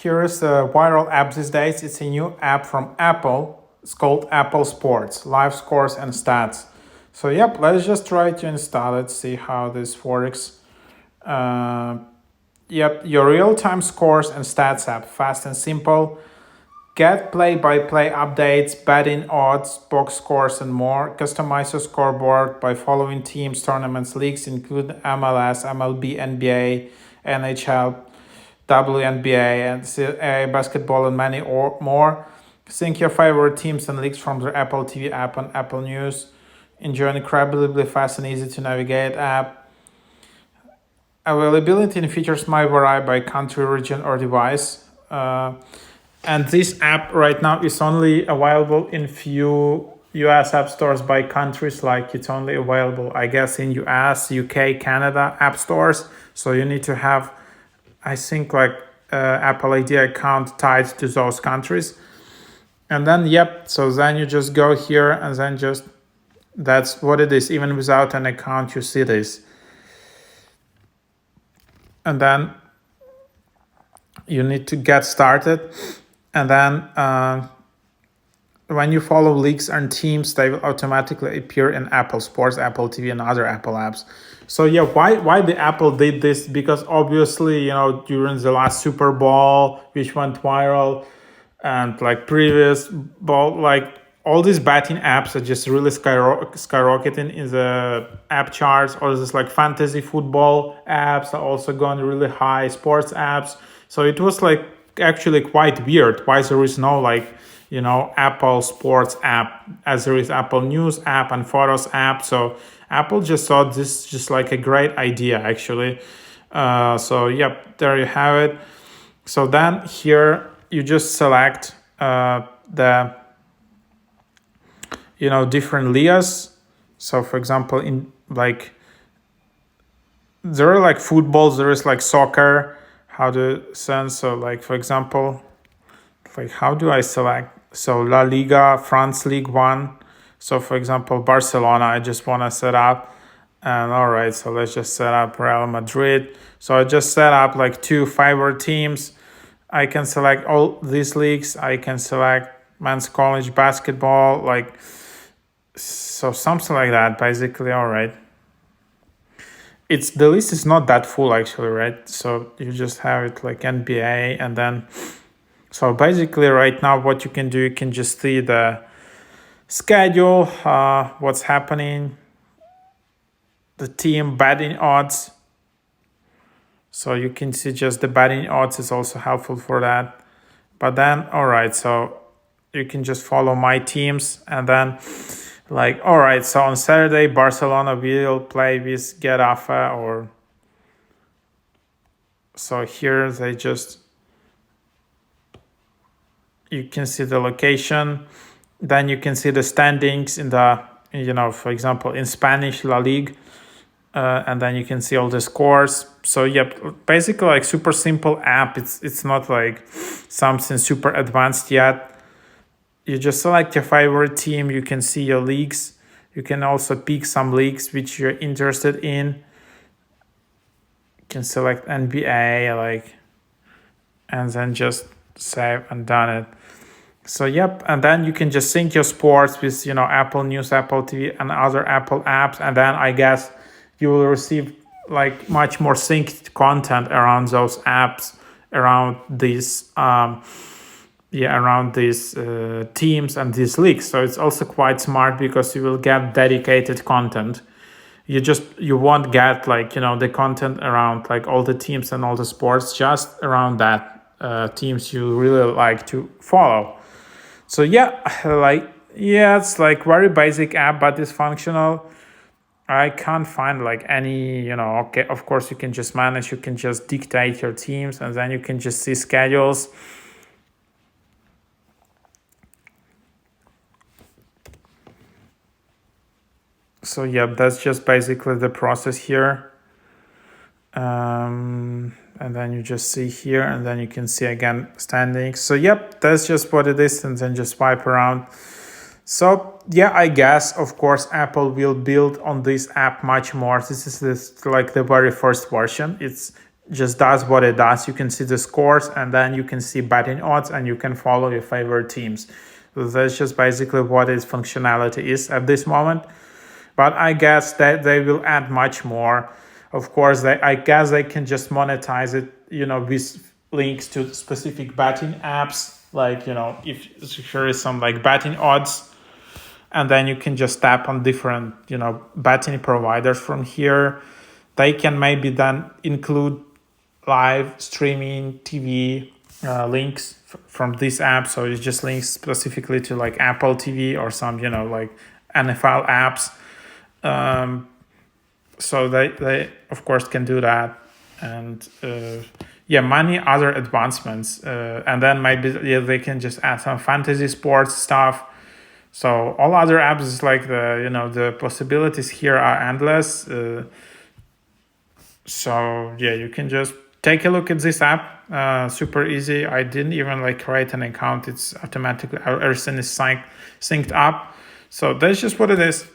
Here is a viral app these days. It's a new app from Apple. It's called Apple Sports, live scores and stats. So yep, let's just try to install it, see how this works. Uh, yep, your real-time scores and stats app, fast and simple. Get play-by-play updates, betting odds, box scores, and more. Customize your scoreboard by following teams, tournaments, leagues, include MLS, MLB, NBA, NHL, WNBA, and basketball, and many or more. Sync your favorite teams and leagues from the Apple TV app and Apple News. Enjoy an incredibly fast and easy to navigate app. Availability and features might vary by country, region, or device. And this app right now is only available in few US app stores by countries. Like it's only available, I guess, in US, UK, Canada app stores. So you need to have, I think, like Apple ID account tied to those countries. And then, yep, so then you just go here and then just, that's what it is. Even without an account, you see this. And then you need to get started. And then when you follow leagues and teams, they will automatically appear in Apple Sports, Apple TV, and other Apple apps. So yeah, why the Apple did this? Because obviously, during the last Super Bowl, which went viral, and like previous ball, like all these betting apps are just really skyrocketing in the app charts. Or this like fantasy football apps are also going really high, sports apps. So it was like actually quite weird why there is no Apple Sports app as there is Apple News app and Photos app. So Apple just thought this just like a great idea actually. So yep, there you have it. So then here you just select the different ligas. So for example, in like there are like footballs, there is like soccer. How to send, so like for example, like how do I select? So La Liga, France League One. So for example, Barcelona, I just want to set up. And all right, so let's just set up Real Madrid. So I just set up like 2 favorite teams. I can select all these leagues. I can select men's college basketball, like, so something like that, basically. All right. The list is not that full actually, right? So you just have it like NBA, and then so basically right now what you can do, you can just see the schedule, what's happening, the team betting odds. So you can see just the betting odds is also helpful for that. But then, all right, so you can just follow my teams, and then like, all right, so on Saturday, Barcelona will play with Getafe, or so here they just, you can see the location. Then you can see the standings in the, for example, in Spanish La Liga, and then you can see all the scores. So yep, basically like super simple app. It's not like something super advanced yet. You just select your favorite team. You can see your leagues. You can also pick some leagues which you're interested in. You can select NBA, like, and then just save and done it. So yep, and then you can just sync your sports with Apple News, Apple TV, and other Apple apps, and then I guess you will receive like much more synced content around those apps, around these around these teams and these leagues. So it's also quite smart because you will get dedicated content. You won't get like the content around like all the teams and all the sports, just around that teams you really like to follow. So yeah, it's like very basic app, but it's functional. I can't find like any, okay, of course you can just manage, you can just dictate your teams, and then you can just see schedules. So yeah, that's just basically the process here. And then you just see here, and then you can see again standings. So yep, that's just what it is, and then just swipe around. So yeah, I guess of course Apple will build on this app much more. This is like the very first version. It's just does what it does. You can see the scores, and then you can see betting odds, and you can follow your favorite teams. So that's just basically what its functionality is at this moment. But I guess that they will add much more. Of course, I guess they can just monetize it, with links to specific betting apps. Like, if there is some like betting odds, and then you can just tap on different, betting providers from here. They can maybe then include live streaming TV links from this app. So it's just links specifically to like Apple TV or some, like NFL apps. So they of course can do that. And many other advancements. And then maybe they can just add some fantasy sports stuff. So all other apps is like the possibilities here are endless. So you can just take a look at this app. Super easy. I didn't even like create an account. It's automatically, everything is synced up. So that's just what it is.